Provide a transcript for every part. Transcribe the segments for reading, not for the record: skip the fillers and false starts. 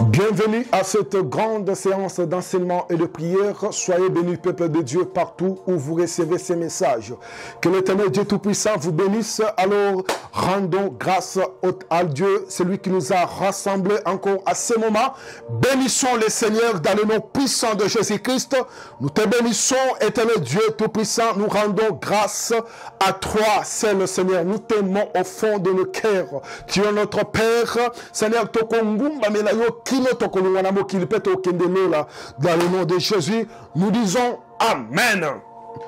Bienvenue à cette grande séance d'enseignement et de prière. Soyez bénis, peuple de Dieu, partout où vous recevez ces messages. Que l'Éternel Dieu Tout-Puissant vous bénisse. Alors, rendons grâce à Dieu, celui qui nous a rassemblés encore à ce moment. Bénissons le Seigneur dans le nom puissant de Jésus-Christ. Nous te bénissons, Éternel Dieu Tout-Puissant. Nous rendons grâce à toi, seul Seigneur. Nous t'aimons au fond de nos cœurs. Tu es notre Père. Seigneur, Tokongumba Melayo. Dans le nom de Jésus, nous disons Amen.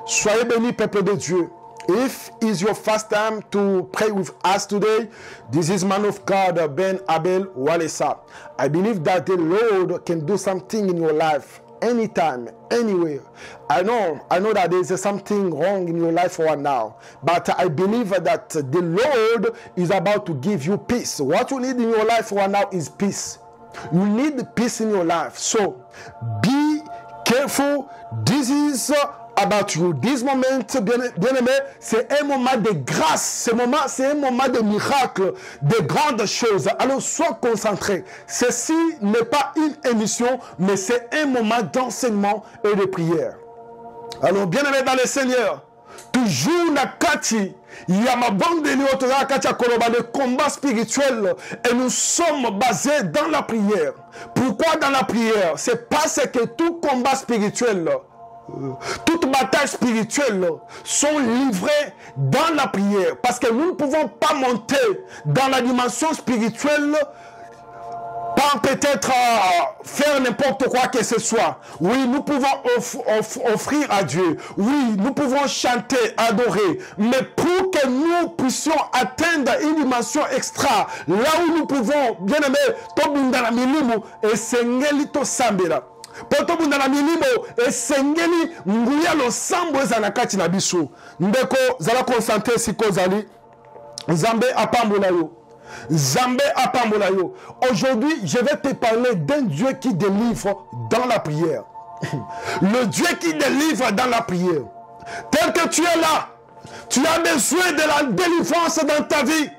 Soyez bénis, peuple de Dieu. If it's your first time to pray with us today, this is man of God, Ben Abel Walesa. I believe that the Lord can do something in your life anytime, anywhere. I know that there is something wrong in your life right now, but I believe that the Lord is about to give you peace. What you need in your life right now is peace. You need peace in your life. So be careful. This is about you. This moment, bien-aimé, c'est un moment de grâce. C'est un moment de miracle, de grandes choses. Alors sois concentré. Ceci n'est pas une émission, mais c'est un moment d'enseignement et de prière. Alors bien-aimé dans le Seigneur, toujours na kati ya mabondeli otoza kati ya koloba de combat spirituel, et nous sommes basés dans la prière. Pourquoi dans la prière? C'est parce que tout combat spirituel, toute bataille spirituelle sont livrées dans la prière, parce que nous ne pouvons pas monter dans la dimension spirituelle par peut-être faire n'importe quoi que ce soit. Oui, nous pouvons offrir à Dieu. Oui, nous pouvons chanter, adorer. Mais pour que nous puissions atteindre une dimension extra, là où nous pouvons, bien aimé, tobundala milimo et sengeli to sambela. Po tobundala milimo et sengeli nguya lo sambo ezana kati na biso. Ndeko zala concentré siko zali. Nzambe apambola yo. Zambé apambolayo. Aujourd'hui, je vais te parler d'un Dieu qui délivre dans la prière. Le Dieu qui délivre dans la prière. Tel que tu es là, tu as besoin de la délivrance dans ta vie.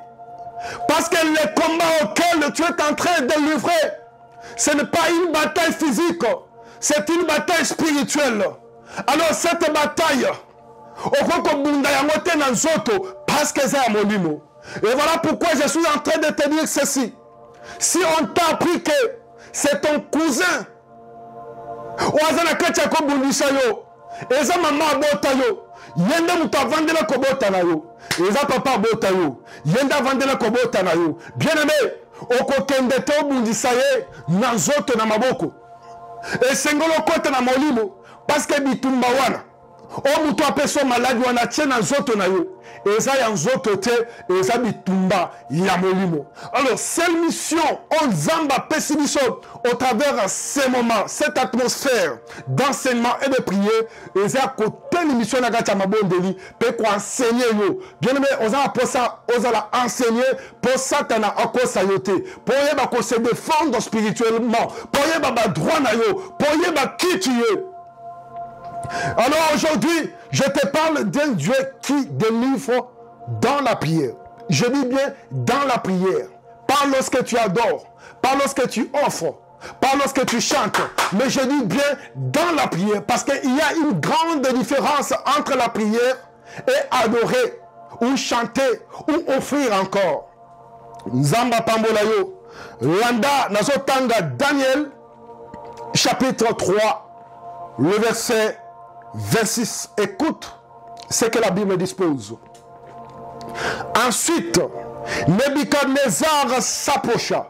Parce que le combat auquel tu es en train de livrer, ce n'est pas une bataille physique, c'est une bataille spirituelle. Alors cette bataille, parce que c'est mon limo. Et voilà pourquoi je suis en train de te dire ceci. Si on t'a appris que c'est ton cousin, Oazana Kachako Bundisayo, Eza Mama Botayo, Yenda Muta Vandela Kobotanayo, Eza Papa Botayo, Yenda Vandela Kobotanayo, bien aimé, Okokendeto Bundisaye, Nanzoto Namaboko, et Sengolo Kota Namolimo, parce que Bitumbawana, Omuto Apeso Maladi Wana Tchena Zoto Nayo. Et ça y a un autre côté, et ça bitumba yamolimo. Alors, cette mission, on zamba pessimisme au travers de ces moments, cette atmosphère d'enseignement et de prière, et ça côté l'émission na gacha mabondeli, peut quoi enseigner yo. Bien aimé, on a pour ça, on a enseigné pour ça t'en a encore sayoté, pour y avoir se défendre spirituellement, pour y avoir droit na yo, pour y avoir qui tu es. Alors aujourd'hui, je te parle d'un Dieu qui délivre dans la prière. Je dis bien dans la prière. Pas lorsque tu adores, pas lorsque tu offres, pas lorsque tu chantes. Mais je dis bien dans la prière. Parce qu'il y a une grande différence entre la prière et adorer, ou chanter, ou offrir encore. Nzamba Pambolayo. Landa Nazotanga Daniel, chapitre 3, le verset 26, écoute ce que la Bible dispose. Ensuite, Nebuchadnezzar s'approcha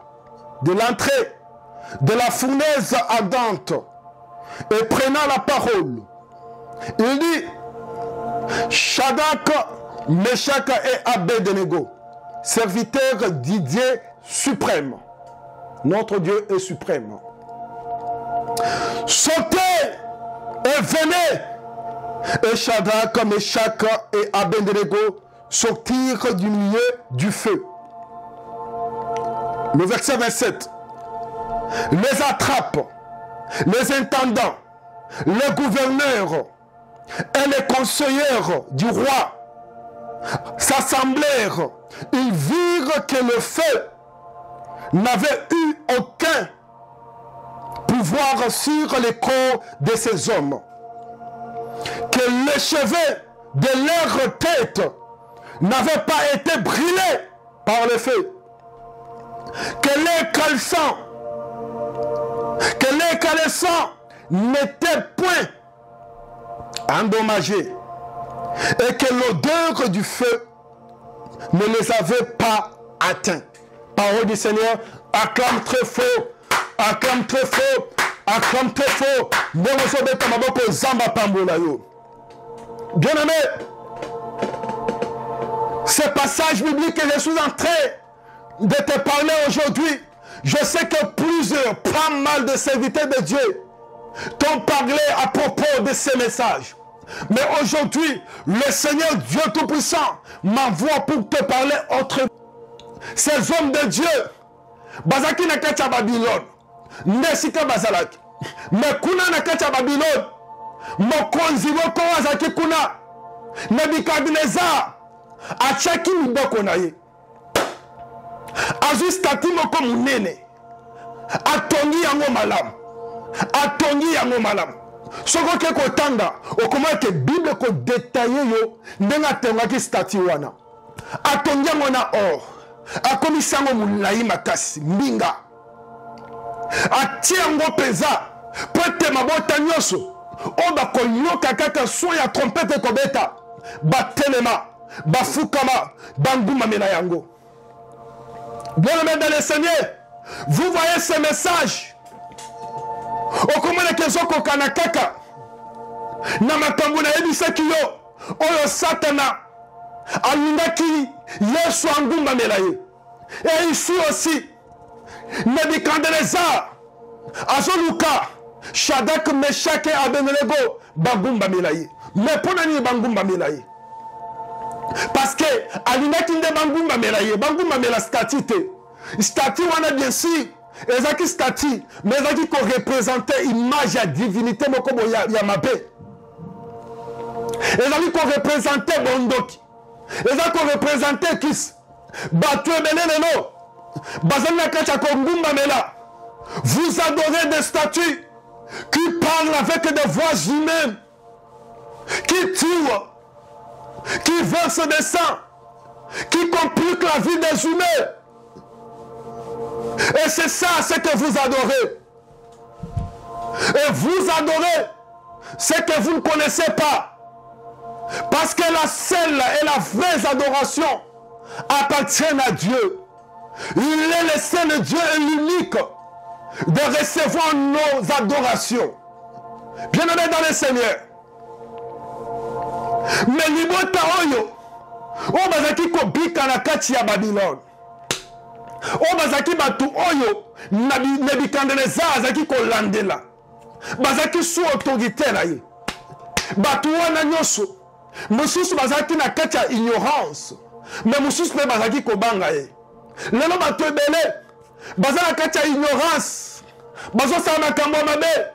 de l'entrée de la fournaise ardente et prenant la parole, il dit: Shadrach, Meshach et Abednego, serviteurs du Dieu suprême. Notre Dieu est suprême. Sautez et venez. Et Shadrach, Meshach et Abednego sortirent du milieu du feu. Le verset 27. Les attrapes, les intendants, les gouverneurs et les conseillers du roi s'assemblèrent. Ils virent que le feu n'avait eu aucun voir sur les corps de ces hommes que les cheveux de leur tête n'avaient pas été brûlés par le feu, que les caleçons n'étaient point endommagés et que l'odeur du feu ne les avait pas atteints. Parole du Seigneur, acclame très fort, acclame très fort, acclame très fort. Bien aimé, ce passage biblique que je suis en train de te parler aujourd'hui, je sais que plusieurs, pas mal de serviteurs de Dieu t'ont parlé à propos de ces messages. Mais aujourd'hui, le Seigneur Dieu Tout-Puissant m'envoie pour te parler autrement. Ces hommes de Dieu, bazaki na kati ya Babylone, nesika bazalaki. Mais kuna na kati ya Babylone, mokonzi moko azaki kuna, Nebukadnezar, achaki miboko na ye. Azwi stati moko munene, atongi yango malamu. Atongi yango malamu. Soko ke kotanga, okoma ke Bible ko détailler yo, ndenga atongaki stati wana. Atongi yango na or. Akomisi yango mulayi makasi, mbinga. Atie yango peza, pete mabota nyoso. Oba konyoka kaka son ya trompete kobeta. Batelema, bafukama, banguma mena yango. Bien aimé dans le Seigneur, vous voyez ce message. Okomane kezoko kanakaka. Na makambo na yebisaki yo, oyo Satana alingaki Yesu angumba melaye. Et ici aussi, Nebukadnezar, Azoluka, Shadrach, Meshach et Abednego, Bangumba melaye. Mais pour nani Bangumba melaye? Parce que alingaki nde Bangumba melaye, Bangumba mela statite. Stati wana bien sûr, ezaki stati, mais ezaki ko représenter image ya divinité moko ya mabe. Ezaki ko représenter bondoki. Ezaki ko représenter Christ. Batu ebele lelo. Bazali na kati ya kongumba mela. Vous adorez des statues qui parlent avec des voix humaines, qui tuent, qui versent des sangs, qui compliquent la vie des humains. Et c'est ça ce que vous adorez. Et vous adorez ce que vous ne connaissez pas. Parce que la seule et la vraie adoration appartiennent à Dieu. Il est le seul Dieu et l'unique de recevoir nos adorations. Bien-aimés dans le Seigneur. Mais libota oyo, o bazaki kobika na kati ya Babylone. O bazaki batu oyo, Nebukadnezar azaki kolandela. Bazaki sous autorité na ye. Batu wana nyoso. Mususu bazaki na kati ya ignorance. Mais mususu pe bazaki kobanga ye. Lelo batu ebele. Baza na kati ya ignorance. Bazo sa makambo mabe.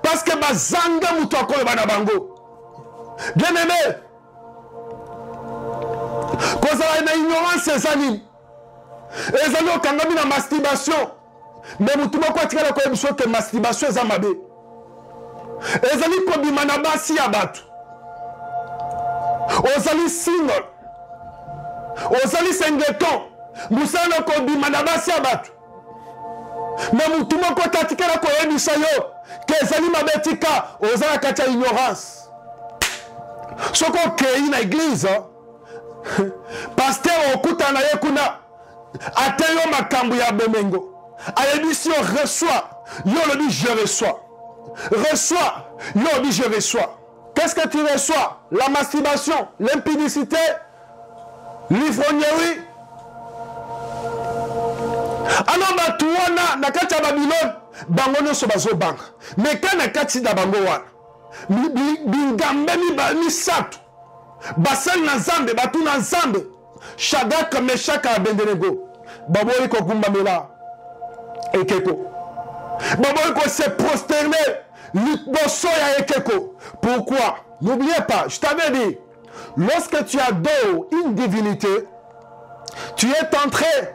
Parce que bazanga mutu akoyo bana bango. Bien aimé. Kozala na ignorance ezali. Ezali okangami na masturbation. Mais mutu moko atikala koyebiso ke masturbation eza mabe. Ezali kobima na basi ya batu. Ozali single. Ozali sengeton. Musala kobima na basi ya batu. Mais mutu moko atikala koyebisa yo ke ezali mabetika. Ozala kati ya ignorance. Soko okei na église, pasteur okuta na ye kuna ateyo makambo ya bomengo. Ayebisi yo reçois, yo le dit je reçois. Reçois, yo le dit je reçois. Qu'est-ce que tu reçois? La masturbation, l'impudicité, l'ivrognerie. Alors batu wana na kati ya Babylone bango nyonso bazobanga. Mais quand na kati da bango wana bingambe misatu basali na Nzambe, batu na Nzambe, Shadrach, Meshach et Abednego baboyi kogumbamela ekeko, baboyi ko se prosterner liboso ya ekeko. Pourquoi? N'oubliez pas, je t'avais dit, lorsque tu adores une divinité, tu es en train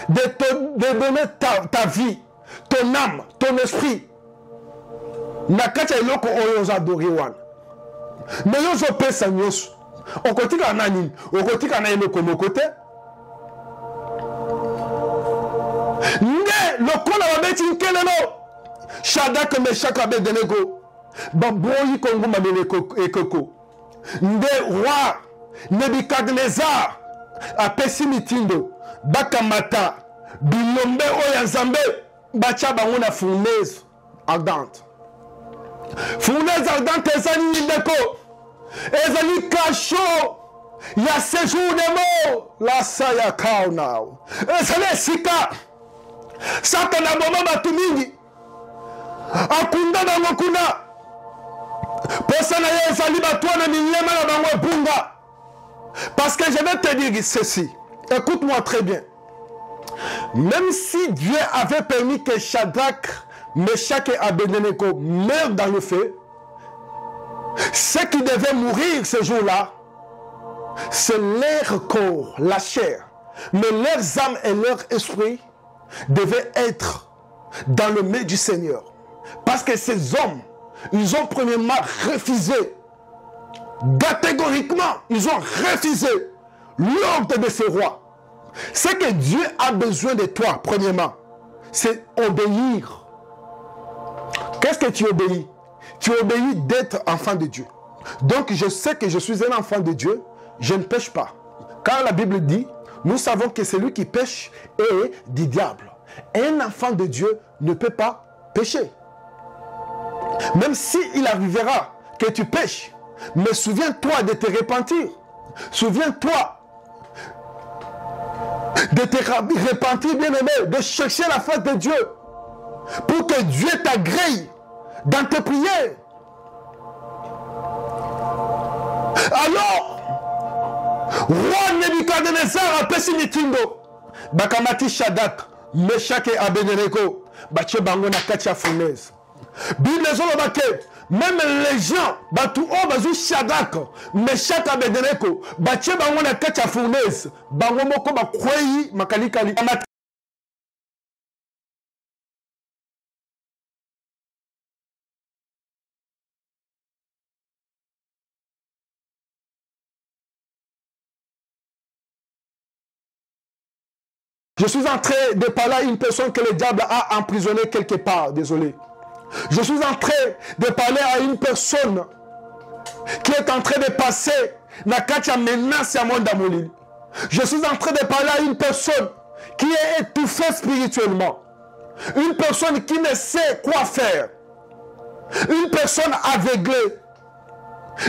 de donner ta vie, ton âme, ton esprit na kati ya eloko oyo ozadori wana. Mais yo ozopesa nyonso okotika na nini? Okotika na eloko moko te. Nde lokola babeti nkelelo Shadrach, Meshach, Abednego baboyi konguma ekoko. Nde roi Nebukadnezar apesi mitindo bakamata bilombe oyo Nzambe bacha bango na fournaise ardente. Fournaise ardente ezali ndeko, ezali kasho ya séjour de mort la sa ya kauna. Ezali esika Satana boma batu mingi akunda bango kuna posa na ye ezali batu wana milema na bango ebunga. Parce que je vais te dire ceci, écoute-moi très bien. Même si Dieu avait permis que Shadrach, Meshach et Abednego meurent dans le feu, ceux qui devaient mourir ce jour-là, c'est leur corps, la chair. Mais leurs âmes et leur esprit devaient être dans le milieu du Seigneur. Parce que ces hommes, ils ont premièrement refusé, catégoriquement, ils ont refusé l'ordre de ce roi. Ce que Dieu a besoin de toi, premièrement, c'est obéir. Qu'est-ce que tu obéis? Tu obéis d'être enfant de Dieu. Donc je sais que je suis un enfant de Dieu, je ne pêche pas. Car la Bible dit, nous savons que celui qui pêche est du diable. Un enfant de Dieu ne peut pas pécher. Même s'il arrivera que tu pêches, mais souviens-toi de te repentir. Souviens-toi de te repentir, bien-aimé, de chercher la face de Dieu pour que Dieu t'agrée dans tes prières. Alors, roi Nebukadnezar a pesé mitindo bakamati Shadrach, Meshach et Abednego bache bango na kati ya fournaise. Bible ezoloba ke même les gens batu o bazu Shadrach, Meshach, Abednego bache bango na kati ya fournaise bango moko bakweyi makalikali. Je suis en train de parler à une personne que le diable a emprisonnée quelque part, désolé. Je suis en train de parler à une personne qui est en train de passer na katia menace à monde d'amolili. Je suis en train de parler à une personne qui est étouffée spirituellement. Une personne qui ne sait quoi faire. Une personne aveuglée.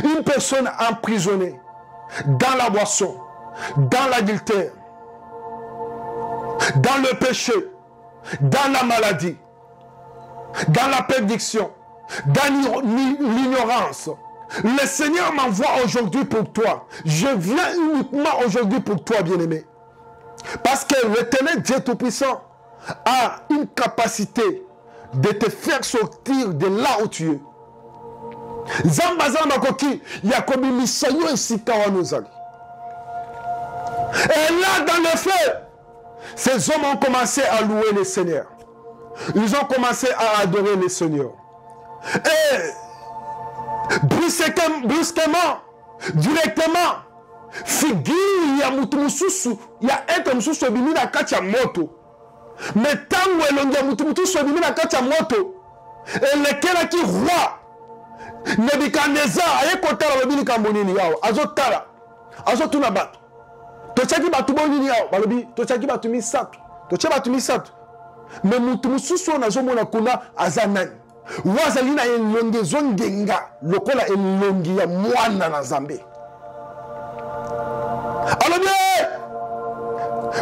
Une personne emprisonnée dans la boisson, dans l'adultère, dans le péché, dans la maladie, dans la perdition, dans l'ignorance. Le Seigneur m'envoie aujourd'hui pour toi. Je viens uniquement aujourd'hui pour toi, bien-aimé. Parce que l'Éternel Dieu Tout-Puissant a une capacité de te faire sortir de là où tu es. Zambazan Makoki, Yakobi Misayo et Sikawanozali. Et là, dans le feu, ces hommes ont commencé à louer le Seigneur. Ils ont commencé à adorer le Seigneur. Et brusquement, directement, figure ya mutu mususu, ya être mususu obimi na kati ya moto. Mais tango elongi ya mutu mususu obimi na kati ya moto, elekelaki roi Nebukadnezar aye kotala babili kambonini yao, azotala, azotuna bato. Tochaki batu bonini yao, balobi, tochaki batu misatu, tochaki batu misatu. Mais mutu mususu nazomona kuna azanani. Wazali na elongi zongenga, lokola elongi ya mwana na Nzambe. Alobi,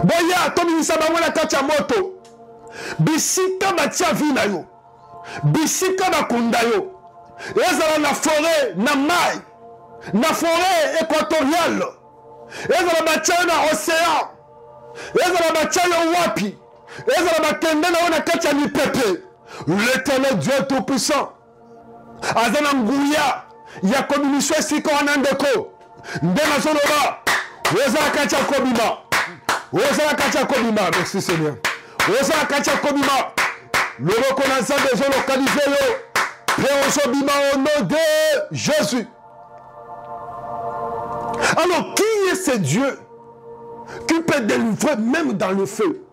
boya tomisa bango na kati ya moto. Bisika batia vi na yo. Bisika bakunda yo. Ezala na forêt, na mai. Na forêt équatoriale. Ezala batia na océan. Ezala batia yo wapi. Ezala bakende na yo na kati ya mipepe. L'Éternel Dieu Tout-Puissant. Azana nguya. Yakobi miswe siko anandeko. Ndena zonoba. Oza kacha kobima. Oza kacha kobima. Merci Seigneur. Oza kacha kobima. Loroko na Nzambe zo localiser yo. Au nom de Jésus. Alors, qui est ce Dieu qui peut délivrer même dans le feu?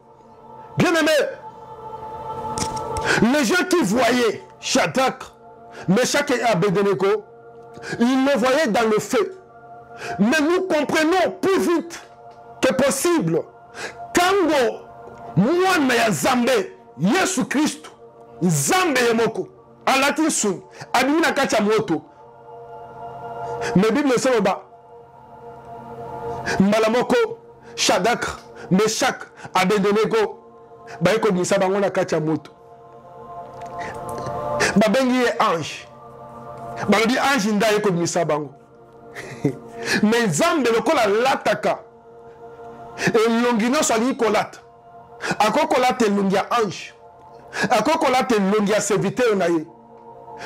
Bien-aimé, les gens qui voyaient Shadrach, Meshach et Abednego, ils le voyaient dans le feu. Mais nous comprenons plus vite que possible quand moi, Zambe, Yesu Christ, Zambe Yemoko, Alatisun, Adina Kachamoto, mais Bible c'est bas. Malamoko, Shadrach, Meshach, Abednego, Baeko Nisabango na Kachamoto. Babengi ange. Babengi ange nda Eko Nisabango. Mais Zambe le kola lataka. Et longino sali kolata. Ako kolata longia ange. Ako kolata longia serviteur naye.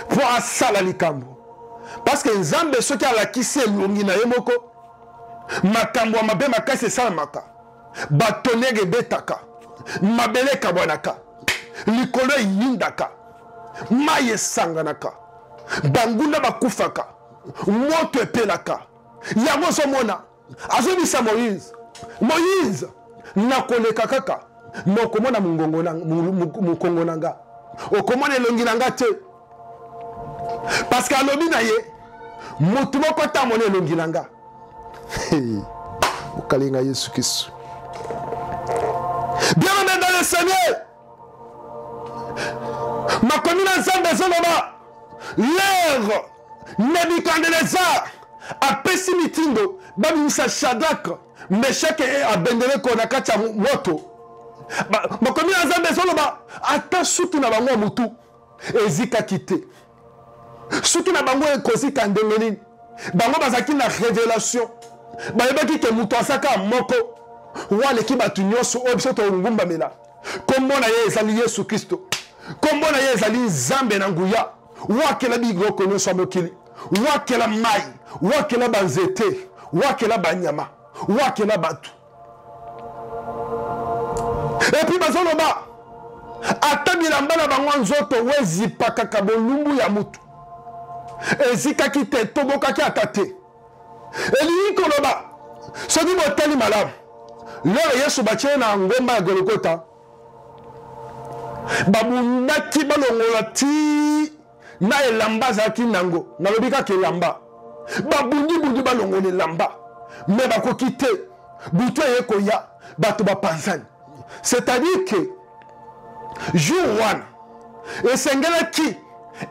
Pour asala likambo. Parce que Zambe ce qui a la kisse longina yemoko. Makambo mabe makase salamaka. Batonege betaka. Mabele kabwanaka. Likolo yindaka. Maye sanganaka. Bangunda bakufaka. Moto epelaka. Yango somona. Azobisa Moïse. Moïse. Nakoleka kaka. Mokomona mukongo nanga. Okomona elongi nanga te. Parce que alobi na ye. Motu moko tamone elongi nanga. Okalinga Yesu Kristo. Bien aimé dans le Seigneur. Ma commune ensemble Zoloba. L'heure Nebuchadnezzar a pessimitindo. Babimisa Shadrach, Meshach et Abednego na kacha moto. Ma commune ensemble Zoloba. Ata sutu na bango mutu. Ezika kite. Sutu na bango ekosi kandengelini. Bango bazaki na révélation. Bayebaki ke mutu asaka moko. Wale ki batu nyonso obisoto ngumba mela. Kombo na ye ezali Yesu Kristo. Kombo na ye ezali Zambe na nguya. Wakela bigoko nyonso mokili. Wakela mai, wakela banzete, wakela banyama, wakela batu. Et puis bazoloba ata bilamba na bango nzoto wezipaka kabolumbu ya mutu. Ezika kite toboka ki atate. Eli koloba soki botali malamu. Lelo Yesu batie na ngomba ya Golgotha. Babundaki balongola ti na elamba zaki nango. Nalobika ke elamba. Babundi balongola elamba. Mais bakoki te. Butu eyeko ya bato bapanzani. C'est-à-dire que jour one esengelaki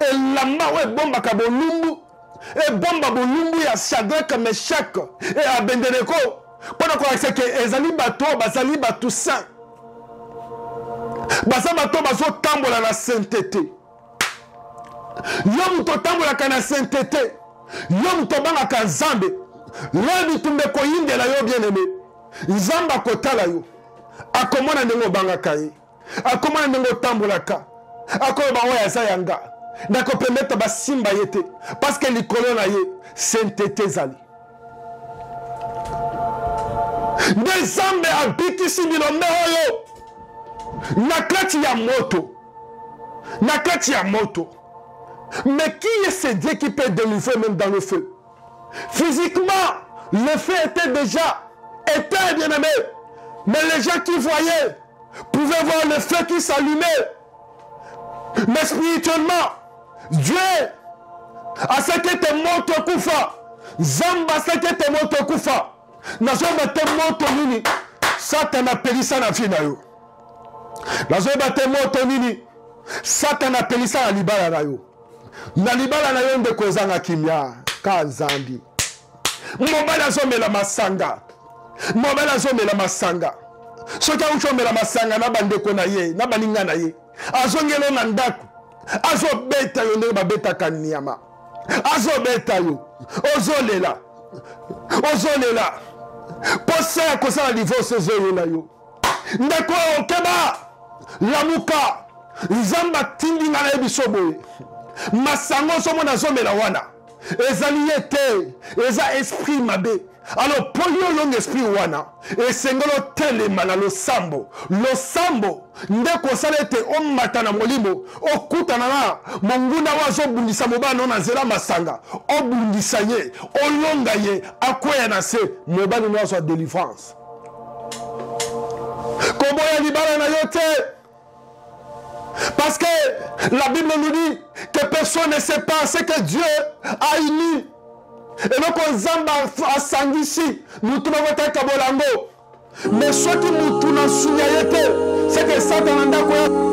elamba we bomba ka bolumbu e bomba bolumbu ya Shadrach, Meshach et Abednego. Pendant qu'on sait que ezali bato basali bato saint. Basa bato baso tambola na sainteté. Yom to tambola kana sainteté. Yom to banga ka Nzambe. Lebi tumbe ko yinde la yo bien aimé. Nzamba ko tala yo. Akomona ndengo banga kai. Akomona ndengo tambola ka. Akoba wa ya sayanga. Ndako permettre ba simba yete parce que likolo na ye sainteté zali. Nzambe abitisi bilombe oyo na kati ya moto. Na kati ya moto. Mais qui est ce Dieu qui peut délivrer même dans le feu? Physiquement, le feu était déjà éteint, bien-aimé. Mais les gens qui voyaient pouvaient voir le feu qui s'allumait. Mais spirituellement, Dieu a ce que te montre kufa. Zamba ce que te montre kufa. Nazomba te montre nini. Satan appelle ça na fina yo. Nazomba te montre nini. Satan appelle ça na libala na yo. Na libala na yo nde kozanga kimia ka Nzambi. Mobala zomela masanga. Mobala zomela masanga. Soka uchomela masanga na bandeko na ye, na baninga na ye. Azongelo na ndako. Azo beta yo nde babeta kaniyama. Azo beta yo. Ozolela. Ozolela. Posa ya kosala divorce zoyo na yo. Ndeko okeba. Lamuka. Nzamba tindinga na ebiso boye. Masango somo na zomela wana. Ezali ete. Eza esprit mabe. Alors, pour lui, l'esprit wana, et c'est le téléman, le sambo, ndeko salete o matana molimo, o kutanana, monguna wazo bundisa moba non azela masanga, o bundisa ye, o longa ye, akwea na se, moba ni wazo délivrance. Kobo ya libala na yote. Parce que la Bible nous dit que personne ne sait pas ce que Dieu a uni. Et donc on zamba a sangishi, nous tout le kabolango. Mais ce qui nous tourne en c'est que Satan a